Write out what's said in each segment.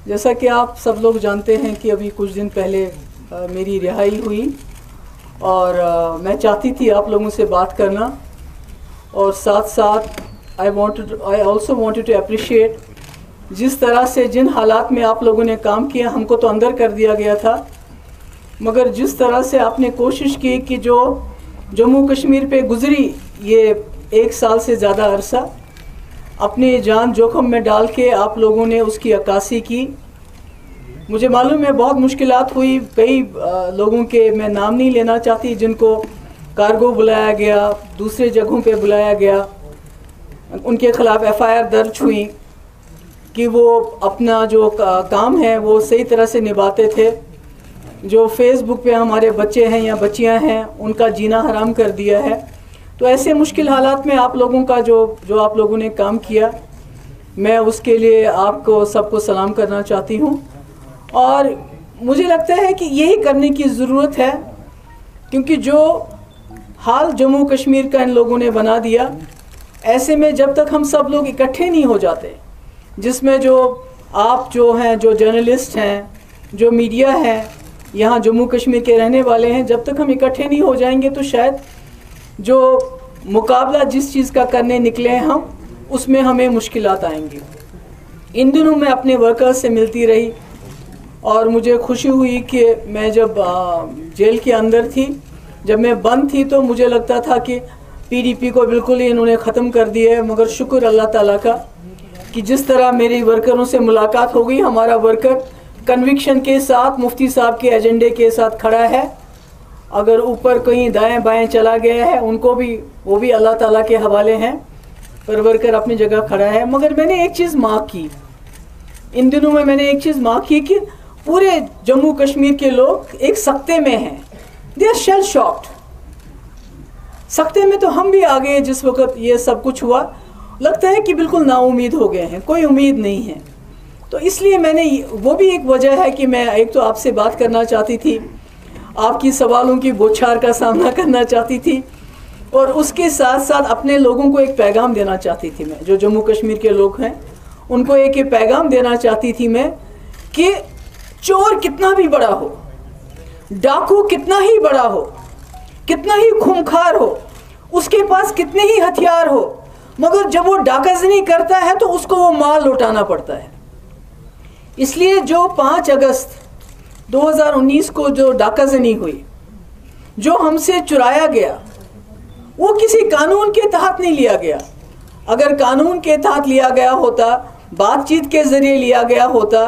जैसा कि आप सब लोग जानते हैं कि अभी कुछ दिन पहले मेरी रिहाई हुई और मैं चाहती थी आप लोगों से बात करना, और साथ साथ I also wanted to appreciate जिस तरह से जिन हालात में आप लोगों ने काम किया। हमको तो अंदर कर दिया गया था, मगर जिस तरह से आपने कोशिश की कि जो जम्मू कश्मीर पे गुजरी ये 1 साल से ज़्यादा अरसा, अपनी जान जोखिम में डाल के आप लोगों ने उसकी अक्कासी की। मुझे मालूम है बहुत मुश्किलात हुई, कई लोगों के मैं नाम नहीं लेना चाहती जिनको कार्गो बुलाया गया, दूसरे जगहों पे बुलाया गया, उनके ख़िलाफ़ FIR दर्ज हुई कि वो अपना जो काम है वो सही तरह से निभाते थे। जो फेसबुक पे हमारे बच्चे हैं या बच्चियां हैं उनका जीना हराम कर दिया है। तो ऐसे मुश्किल हालात में आप लोगों का जो आप लोगों ने काम किया, मैं उसके लिए आपको सबको सलाम करना चाहती हूँ। और मुझे लगता है कि यही करने की ज़रूरत है, क्योंकि जो हाल जम्मू कश्मीर का इन लोगों ने बना दिया, ऐसे में जब तक हम सब लोग इकट्ठे नहीं हो जाते, जिसमें जो आप जो हैं, जो जर्नलिस्ट हैं, जो मीडिया है, यहाँ जम्मू कश्मीर के रहने वाले हैं, जब तक हम इकट्ठे नहीं हो जाएंगे तो शायद जो मुकाबला जिस चीज़ का करने निकले हैं हम, उसमें हमें मुश्किलात आएंगी। इन दिनों मैं अपने वर्कर्स से मिलती रही और मुझे खुशी हुई कि मैं जब जेल के अंदर थी, जब मैं बंद थी, तो मुझे लगता था कि PDP को बिल्कुल ही इन्होंने ख़त्म कर दिया है। मगर शुक्र अल्लाह ताला का कि जिस तरह मेरी वर्करों से मुलाकात हो गई, हमारा वर्कर कन्विक्शन के साथ मुफ्ती साहब के एजेंडे के साथ खड़ा है। अगर ऊपर कहीं दाएं बाएं चला गया है उनको भी, वो भी अल्लाह ताला के हवाले हैं, पर वर्कर अपनी जगह खड़ा है। मगर मैंने एक चीज़ मार्क की, इन दिनों में मैंने एक चीज़ मार्क की कि पूरे जम्मू कश्मीर के लोग एक सख्ते में हैं, दे आर शेल शॉक्ड। सख्ते में तो हम भी आ गए जिस वक्त ये सब कुछ हुआ, लगता है कि बिल्कुल नाउम्मीद हो गए हैं, कोई उम्मीद नहीं है। तो इसलिए मैंने, वो भी एक वजह है कि मैं एक तो आपसे बात करना चाहती थी, आपकी सवालों की बौछार का सामना करना चाहती थी, और उसके साथ साथ अपने लोगों को एक पैगाम देना चाहती थी। मैं जो जम्मू कश्मीर के लोग हैं उनको एक पैगाम देना चाहती थी मैं कि चोर कितना भी बड़ा हो, डाकू कितना ही बड़ा हो, कितना ही खूंखार हो, उसके पास कितने ही हथियार हो, मगर जब वो डाकाजनी करता है तो उसको वो माल लौटाना पड़ता है। इसलिए जो 5 अगस्त 2019 को जो डाकाजनी हुई, जो हमसे चुराया गया, वो किसी कानून के तहत नहीं लिया गया। अगर कानून के तहत लिया गया होता, बातचीत के ज़रिए लिया गया होता,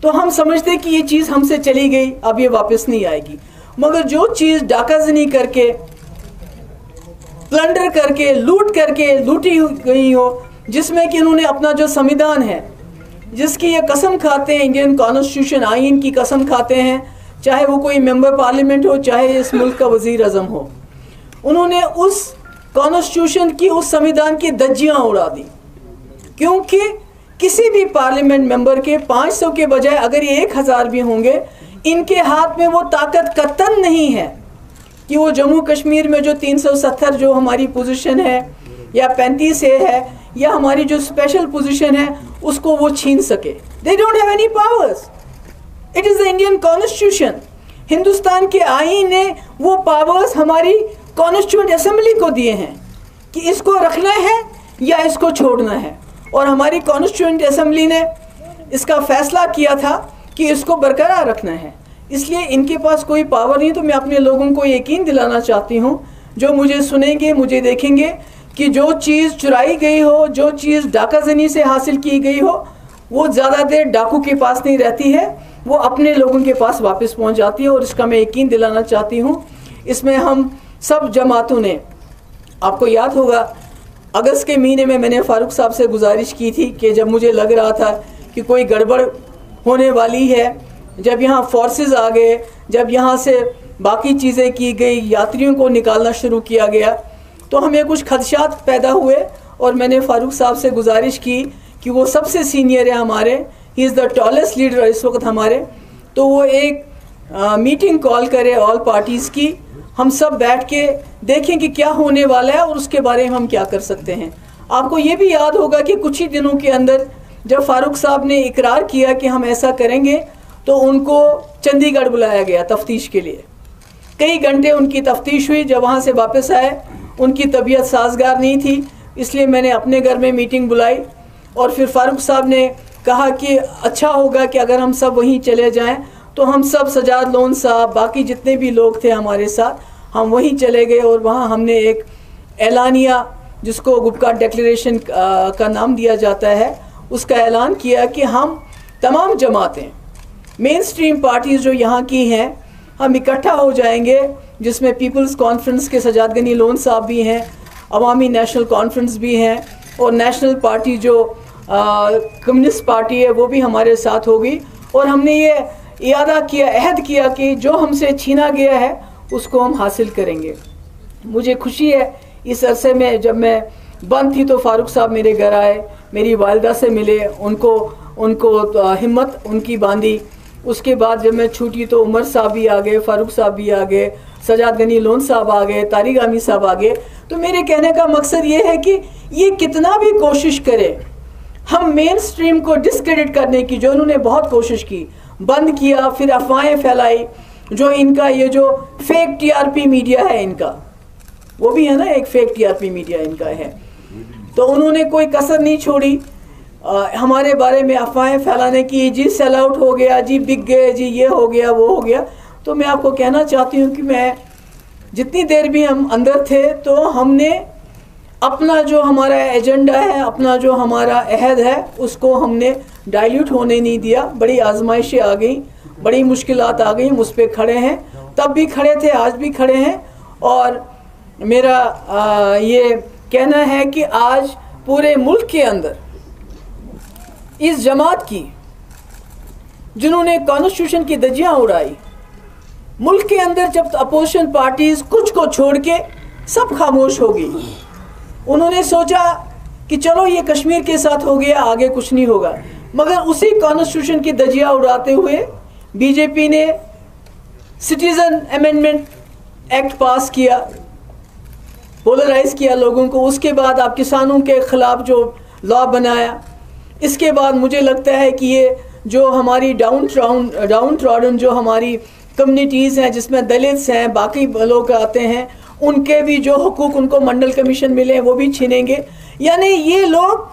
तो हम समझते कि ये चीज़ हमसे चली गई, अब ये वापस नहीं आएगी। मगर जो चीज़ डाकाजनी करके, प्लंडर करके, लूटी गई हो, जिसमें कि इन्होंने अपना जो संविधान है, जिसकी ये कसम खाते हैं, इंडियन कॉन्स्टिट्यूशन आइन की कसम खाते हैं, चाहे वो कोई मेंबर पार्लियामेंट हो, चाहे इस मुल्क का वजीर आज़म हो, उन्होंने उस कॉन्स्टिट्यूशन की, उस संविधान की धज्जियां उड़ा दी। क्योंकि किसी भी पार्लियामेंट मेंबर के 500 के बजाय अगर ये 1000 भी होंगे, इनके हाथ में वो ताकत कतन नहीं है कि वो जम्मू कश्मीर में जो 370 जो हमारी पोजीशन है, या 35 है, या हमारी जो स्पेशल पोजीशन है, उसको वो छीन सके। They don't have any powers. It is the Indian constitution. Hindustan के आईन ने वो पावर्स हमारी कॉन्स्टिट्यूएंट असेंबली को दिए हैं कि इसको रखना है या इसको छोड़ना है, और हमारी कॉन्स्टिट्यूएंट असेंबली ने इसका फैसला किया था कि इसको बरकरार रखना है। इसलिए इनके पास कोई पावर नहीं। तो मैं अपने लोगों को यकीन दिलाना चाहती हूँ, जो मुझे सुनेंगे, मुझे देखेंगे, कि जो चीज़ चुराई गई हो, जो चीज़ डाकाजनी से हासिल की गई हो, वो ज़्यादा देर डाकू के पास नहीं रहती है, वो अपने लोगों के पास वापस पहुँच जाती है। और इसका मैं यकीन दिलाना चाहती हूँ। इसमें हम सब जमातों ने, आपको याद होगा अगस्त के महीने में मैंने फ़ारूक साहब से गुजारिश की थी कि जब मुझे लग रहा था कि कोई गड़बड़ होने वाली है, जब यहाँ फोर्सेस आ गए, जब यहाँ से बाकी चीज़ें की गई, यात्रियों को निकालना शुरू किया गया, तो हमें कुछ खदशात पैदा हुए। और मैंने फ़ारूक साहब से गुजारिश की कि वो सबसे सीनियर है हमारे, he is the tallest leader इस वक्त हमारे, तो वो एक मीटिंग कॉल करे ऑल पार्टीज़ की, हम सब बैठ के देखें कि क्या होने वाला है और उसके बारे में हम क्या कर सकते हैं। आपको ये भी याद होगा कि कुछ ही दिनों के अंदर जब फारूक साहब ने इकरार किया कि हम ऐसा करेंगे तो उनको चंडीगढ़ बुलाया गया तफ्तीश के लिए। कई घंटे उनकी तफ्तीश हुई। जब वहाँ से वापस आए उनकी तबीयत साजगार नहीं थी, इसलिए मैंने अपने घर में मीटिंग बुलाई और फिर फारूक साहब ने कहा कि अच्छा होगा कि अगर हम सब वहीं चले जाएं। तो हम सब, सजाद लोन साहब, बाकी जितने भी लोग थे हमारे साथ, हम वहीं चले गए और वहाँ हमने एक एलानिया, जिसको गुपकार डिक्लेरेशन का नाम दिया जाता है, उसका ऐलान किया कि हम तमाम जमातें, मेन स्ट्रीम पार्टीज़ जो यहाँ की हैं, हम इकट्ठा हो जाएंगे, जिसमें पीपल्स कॉन्फ्रेंस के सजाद गनी लोन साहब भी हैं, अवामी नेशनल कॉन्फ्रेंस भी हैं और नेशनल पार्टी जो कम्युनिस्ट पार्टी है वो भी हमारे साथ होगी। और हमने ये इरादा किया, अहद किया कि जो हमसे छीना गया है उसको हम हासिल करेंगे। मुझे खुशी है इस अरसे में जब मैं बंद थी तो फारूक साहब मेरे घर आए, मेरी वालिदा से मिले, उनको हिम्मत उनकी बांधी। उसके बाद जब मैं छूटी तो उमर साहब भी आ गए, फारूक साहब भी आ गए, सजाद गनी लोन साहब आ गए, तारिक आमी साहब आ गए। तो मेरे कहने का मकसद ये है कि ये कितना भी कोशिश करें, हम मेन स्ट्रीम को डिस्क्रेडिट करने की, जो उन्होंने बहुत कोशिश की, बंद किया, फिर अफवाहें फैलाई, जो इनका ये जो फेक टीआरपी मीडिया है इनका, वो भी है ना, एक फेक टीआरपी मीडिया इनका है, तो उन्होंने कोई कसर नहीं छोड़ी हमारे बारे में अफवाहें फैलाने की। जी सेल आउट हो गया, जी बिक गए, जी ये हो गया, वो हो गया। तो मैं आपको कहना चाहती हूँ कि मैं जितनी देर भी हम अंदर थे तो हमने अपना जो हमारा एजेंडा है, अपना जो हमारा अहद है, उसको हमने डाइल्यूट होने नहीं दिया। बड़ी आजमाइशें आ गई, बड़ी मुश्किलात आ गई, मुझ पे खड़े हैं, तब भी खड़े थे, आज भी खड़े हैं। और मेरा ये कहना है कि आज पूरे मुल्क के अंदर इस जमात की, जिन्होंने कॉन्स्टिट्यूशन की धज्जियां उड़ाई, मुल्क के अंदर जब अपोजिशन पार्टीज कुछ को छोड़ के सब खामोश हो गई, उन्होंने सोचा कि चलो ये कश्मीर के साथ हो गया, आगे कुछ नहीं होगा। मगर उसी कॉन्स्टिट्यूशन की धज्जियां उड़ाते हुए बीजेपी ने सिटीजन अमेंडमेंट एक्ट पास किया, पोलराइज किया लोगों को। उसके बाद आप किसानों के खिलाफ जो लॉ बनाया, इसके बाद मुझे लगता है कि ये जो हमारी डाउन ट्रॉडन जो हमारी कम्युनिटीज़ हैं, जिसमें दलित्स हैं, बाकी लोग आते हैं, उनके भी जो हुकूक उनको मंडल कमीशन मिले हैं वो भी छीनेंगे। यानी ये लोग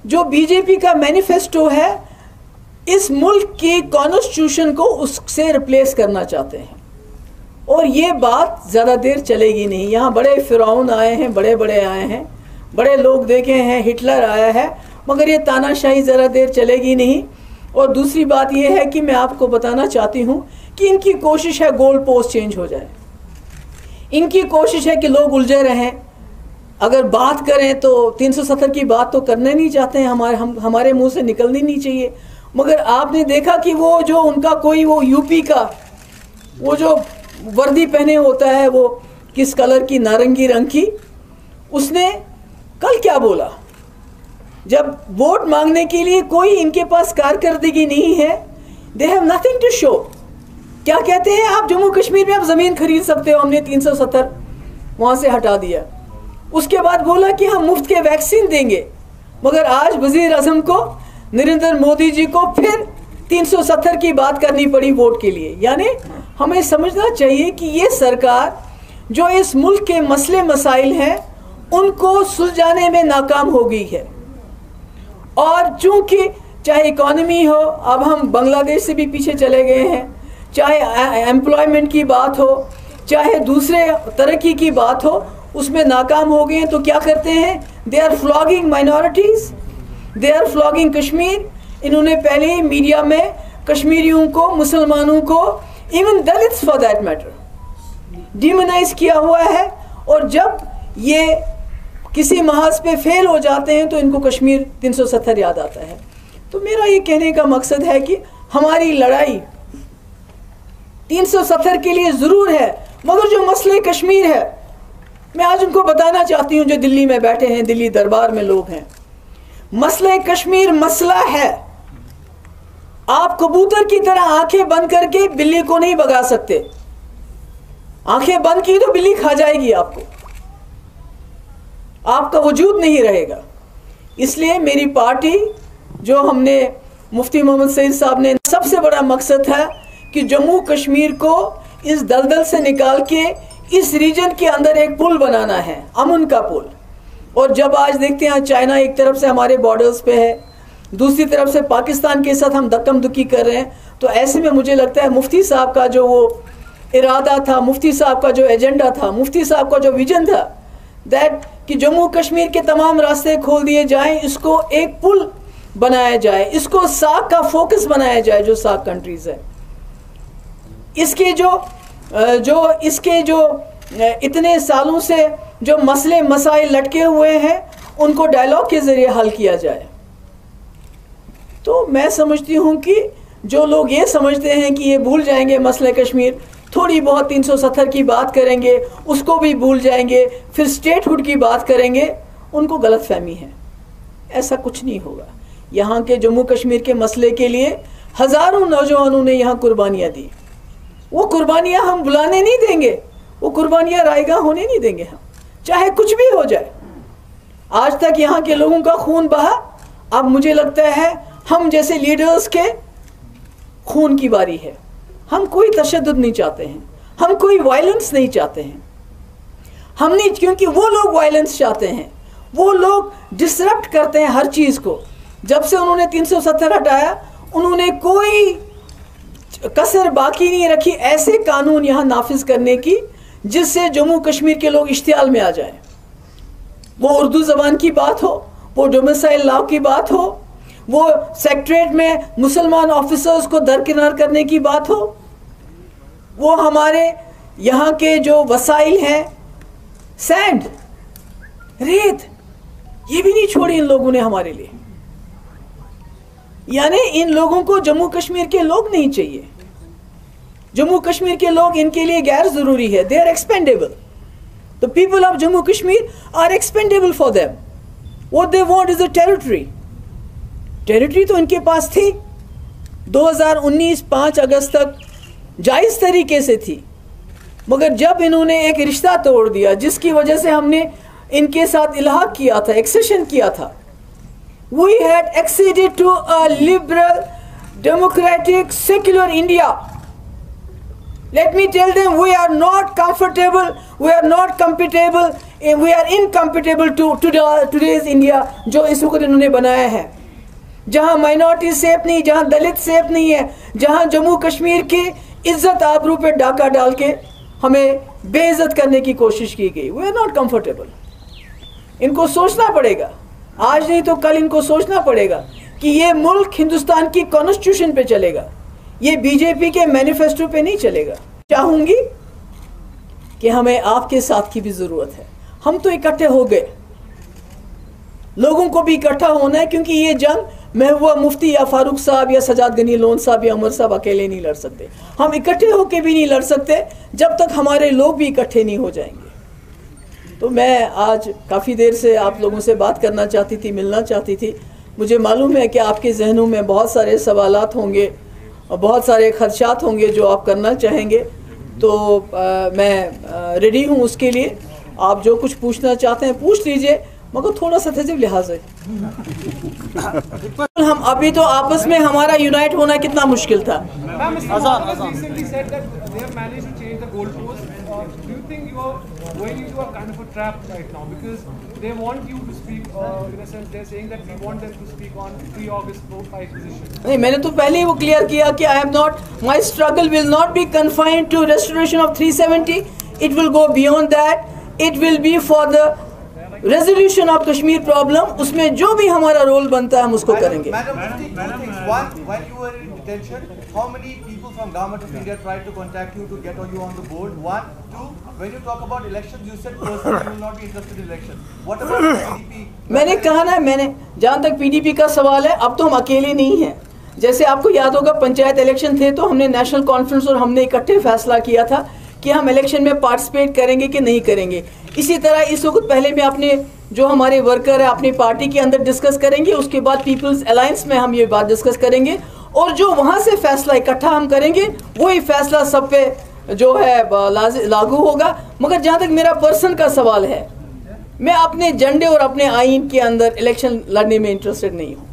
जो बीजेपी का मैनिफेस्टो है, इस मुल्क की कॉन्स्टिट्यूशन को उससे रिप्लेस करना चाहते हैं। और ये बात ज़्यादा देर चलेगी नहीं। यहाँ बड़े फिरौन आए हैं, बड़े बड़े आए हैं, बड़े लोग देखे हैं, हिटलर आया है, मगर ये तानाशाही ज़रा देर चलेगी नहीं। और दूसरी बात ये है कि मैं आपको बताना चाहती हूँ कि इनकी कोशिश है गोल पोस्ट चेंज हो जाए, इनकी कोशिश है कि लोग उलझे रहें। अगर बात करें तो 370 की बात तो करना नहीं चाहते हैं, हमारे मुंह से निकलनी नहीं चाहिए। मगर आपने देखा कि वो जो उनका कोई वो यूपी का वो जो वर्दी पहने होता है, वो किस कलर की, नारंगी रंग की, उसने कल क्या बोला, जब वोट मांगने के लिए कोई इनके पास कारकर्दगी नहीं है, they have nothing to show. क्या कहते हैं, आप जम्मू कश्मीर में आप ज़मीन खरीद सकते हो, हमने 370 वहाँ से हटा दिया। उसके बाद बोला कि हम मुफ्त के वैक्सीन देंगे, मगर आज वज़ीर आज़म को, नरेंद्र मोदी जी को फिर 370 की बात करनी पड़ी वोट के लिए। यानी हमें समझना चाहिए कि ये सरकार जो इस मुल्क के मसले मसाइल हैं उनको सुलझाने में नाकाम हो गई है। और चूंकि चाहे इकॉनमी हो, अब हम बांग्लादेश से भी पीछे चले गए हैं, चाहे एम्प्लॉयमेंट की बात हो, चाहे दूसरे तरक्की की बात हो, उसमें नाकाम हो गए हैं। तो क्या करते हैं, they are flogging minorities, they are flogging Kashmir. इन्होंने पहले ही मीडिया में कश्मीरियों को, मुसलमानों को, even dalits for that matter, demonise किया हुआ है। और जब ये किसी महाज पे फेल हो जाते हैं तो इनको कश्मीर 370 याद आता है। तो मेरा ये कहने का मकसद है कि हमारी लड़ाई 370 के लिए ज़रूर है, मगर जो मसले कश्मीर है, मैं आज उनको बताना चाहती हूँ जो दिल्ली में बैठे हैं, दिल्ली दरबार में लोग हैं, मसले कश्मीर मसला है। आप कबूतर की तरह आंखें बंद करके बिल्ली को नहीं भगा सकते। आंखें बंद की तो बिल्ली खा जाएगी आपको, आपका वजूद नहीं रहेगा। इसलिए मेरी पार्टी जो हमने मुफ्ती मोहम्मद सईद साहब ने, सबसे बड़ा मकसद था कि जम्मू कश्मीर को इस दलदल से निकाल के इस रीजन के अंदर एक पुल बनाना है, अमन का पुल। और जब आज देखते हैं चाइना एक तरफ से हमारे बॉर्डर्स पे है, दूसरी तरफ से पाकिस्तान के साथ हम धक्कम धुक्की कर रहे हैं, तो ऐसे में मुझे लगता है मुफ्ती साहब का जो वो इरादा था, मुफ्ती साहब का जो एजेंडा था, मुफ्ती साहब का जो विजन था, दैट कि जम्मू कश्मीर के तमाम रास्ते खोल दिए जाएं, इसको एक पुल बनाया जाए, इसको सार्क का फोकस बनाया जाए, जो सार्क कंट्रीज है, इसके जो इतने सालों से जो मसले मसाइल लटके हुए हैं उनको डायलॉग के जरिए हल किया जाए। तो मैं समझती हूँ कि जो लोग ये समझते हैं कि ये भूल जाएंगे मसले कश्मीर, थोड़ी बहुत 370 की बात करेंगे, उसको भी भूल जाएंगे, फिर स्टेटहुड की बात करेंगे, उनको गलतफहमी है। ऐसा कुछ नहीं होगा। यहाँ के जम्मू कश्मीर के मसले के लिए हज़ारों नौजवानों ने यहाँ कुर्बानियाँ दी। वो कुर्बानियाँ हम बुलाने नहीं देंगे, वो कुर्बानियाँ रायगा होने नहीं देंगे हम, चाहे कुछ भी हो जाए। आज तक यहाँ के लोगों का खून बहा, अब मुझे लगता है हम जैसे लीडर्स के खून की बारी है। हम कोई तशद्दुद नहीं चाहते हैं, हम कोई वायलेंस नहीं चाहते हैं, हम नहीं, क्योंकि वो लोग वायलेंस चाहते हैं, वो लोग डिसरप्ट करते हैं हर चीज़ को। जब से उन्होंने 370 हटाया, उन्होंने कोई कसर बाकी नहीं रखी ऐसे कानून यहाँ नाफिज करने की जिससे जम्मू कश्मीर के लोग इश्तियाल में आ जाएं। वो उर्दू ज़बान की बात हो, वो डोमिसाइल लॉ की बात हो, वो सेक्रेटरीट में मुसलमान ऑफिसर्स को दरकिनार करने की बात हो, वो हमारे यहाँ के जो वसाइल हैं, सैंड, रेत, ये भी नहीं छोड़ी इन लोगों ने हमारे लिए। यानी इन लोगों को जम्मू कश्मीर के लोग नहीं चाहिए। जम्मू कश्मीर के लोग इनके लिए गैर जरूरी है, they are expendable. The people of Jammu Kashmir are expendable for them. What they want is a territory. Territory तो इनके पास थी 2019 5 अगस्त तक जायज़ तरीके से थी, मगर जब इन्होंने एक रिश्ता तोड़ दिया जिसकी वजह से हमने इनके साथ इल्हाक किया था, एक्सेशन किया था, we had acceded to a liberal, democratic, secular India. Let me tell them, we are not comfortable, we are not compatible, we are incompatible to today's India जो इस वक्त इन्होंने बनाया है, जहाँ माइनॉरिटी सेफ नहीं, जहाँ दलित सेफ नहीं है, जहाँ जम्मू कश्मीर की इज्जत आबरू पे डाका डाल के हमें बेइज्जत करने की कोशिश की गई। We are not comfortable. इनको सोचना पड़ेगा, आज नहीं तो कल इनको सोचना पड़ेगा कि ये मुल्क हिंदुस्तान की कॉन्स्टिट्यूशन पे चलेगा, ये बीजेपी के मैनिफेस्टो पे नहीं चलेगा। चाहूंगी कि हमें आपके साथ की भी ज़रूरत है। हम तो इकट्ठे हो गए, लोगों को भी इकट्ठा होना है, क्योंकि ये जंग महबूबा मुफ्ती या फारूक साहब या सजाद गनी लोन साहब या उमर साहब अकेले नहीं लड़ सकते। हम इकट्ठे होकर भी नहीं लड़ सकते जब तक हमारे लोग भी इकट्ठे नहीं हो जाएंगे। तो मैं आज काफ़ी देर से आप लोगों से बात करना चाहती थी, मिलना चाहती थी। मुझे मालूम है कि आपके जहनों में बहुत सारे सवालात होंगे और बहुत सारे खदशात होंगे जो आप करना चाहेंगे, तो मैं रेडी हूँ उसके लिए। आप जो कुछ पूछना चाहते हैं पूछ लीजिए, मगर थोड़ा सा तहज़ीब लिहाज है। हम अभी तो आपस में हमारा यूनाइट होना कितना मुश्किल था। नहीं, मैंने तो पहले ही वो क्लियर किया कि I am not, my struggle will not be confined to restoration of 370, it will go beyond that, it will be for the resolution of Kashmir problem. उसमें जो भी हमारा रोल बनता है हम उसको करेंगे। How many people from Government of India tried to contact you to get you on the board? 1, 2. When you talk about elections, you said personally you will not be interested in elections. What about PDP? मैंने कहा ना, मैंने जहाँ तक PDP का सवाल है, अब तो हम अकेले नहीं हैं। जैसे आपको याद होगा पंचायत इलेक्शन थे तो हमने नेशनल कॉन्फ्रेंस और हमने इकट्ठे फैसला किया था कि हम इलेक्शन में पार्टिसिपेट करेंगे कि नहीं करेंगे। इसी तरह इस वक्त पहले में अपने जो हमारे वर्कर है अपनी पार्टी के अंदर डिस्कस करेंगे, उसके बाद पीपल्स अलायंस में हम ये बात डिस्कस करेंगे, और जो वहाँ से फैसला इकट्ठा हम करेंगे वही फैसला सब पे जो है लागू होगा। मगर जहाँ तक मेरा पर्सन का सवाल है, मैं अपने झंडे और अपने आइन के अंदर इलेक्शन लड़ने में इंटरेस्टेड नहीं हूँ।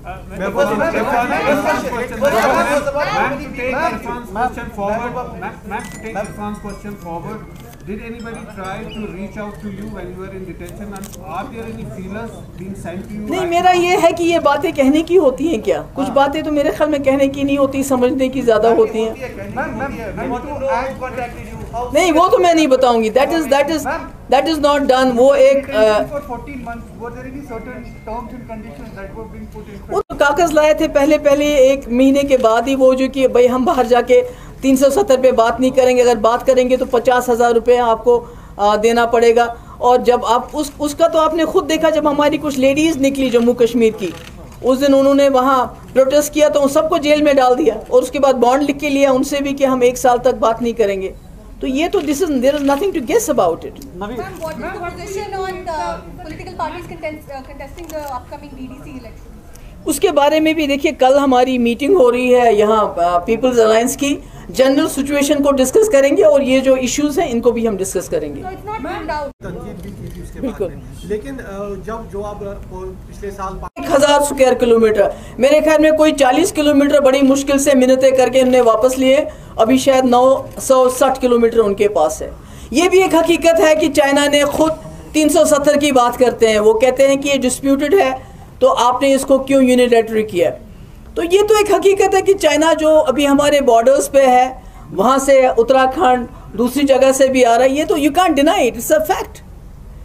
Did anybody try to reach out to you when you were in detention, and are there any feelers being sent to you? नहीं, मेरा ये है कि ये बातें कहने की होती हैं क्या? कुछ बातें तो मेरे ख्याल में कहने की नहीं होती, समझने की ज्यादा होती हैं। नहीं, वो तो मैं नहीं बताऊंगी। That is not done। वो एक वो तो कागज लाए थे पहले 1 महीने के बाद ही, वो जो कि भाई हम बाहर जाके 370 पे बात नहीं करेंगे, अगर बात करेंगे तो 50,000 रुपये आपको देना पड़ेगा। और जब आप उसका तो आपने खुद देखा, जब हमारी कुछ लेडीज़ निकली जम्मू कश्मीर की, उस दिन उन्होंने वहाँ प्रोटेस्ट किया तो उन सबको जेल में डाल दिया, और उसके बाद बॉन्ड लिख के लिया उनसे भी कि हम 1 साल तक बात नहीं करेंगे। तो ये तो there is nothing to guess about it. उसके बारे में भी देखिए, कल हमारी मीटिंग हो रही है यहाँ पीपल्स अलायंस की, जनरल सिचुएशन को डिस्कस करेंगे और ये जो इश्यूज हैं इनको भी हम डिस्कस करेंगे। बिल्कुल। लेकिन जब जो आप पिछले साल 1000 स्क्वायर किलोमीटर, मेरे ख्याल में कोई 40 किलोमीटर बड़ी मुश्किल से मिन्नतें करके उन्हें वापस लिए, अभी शायद 960 किलोमीटर उनके पास है। ये भी एक हकीकत है कि चाइना ने खुद 370 की बात करते हैं, वो कहते हैं कि ये डिस्प्यूटेड है तो आपने इसको क्यों यूनिलैटरल किया। तो ये तो एक हकीकत है कि चाइना जो अभी हमारे बॉर्डर्स पे है, वहाँ से उत्तराखंड दूसरी जगह से भी आ रहा है, ये तो you can't deny it, it's a fact.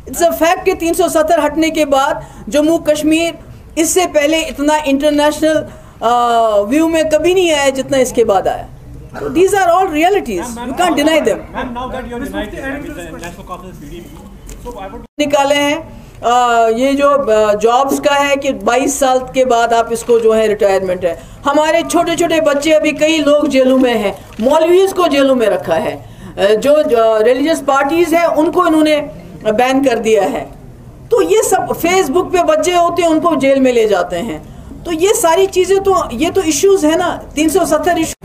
It's a fact कि 370 हटने के बाद जम्मू कश्मीर इससे पहले इतना इंटरनेशनल व्यू में कभी नहीं आया जितना इसके बाद आया। So these are all realities. You can't deny them. निकाले हैं ये जो जॉब्स का है कि 22 साल के बाद आप इसको जो है रिटायरमेंट है। हमारे छोटे छोटे बच्चे, अभी कई लोग जेलों में हैं, मौलवीज को जेलों में रखा है, जो रिलीजियस पार्टीज हैं उनको इन्होंने बैन कर दिया है। तो ये सब फेसबुक पे बच्चे होते हैं, उनको जेल में ले जाते हैं। तो ये सारी चीज़ें तो ये तो इश्यूज है ना, 370 इशू।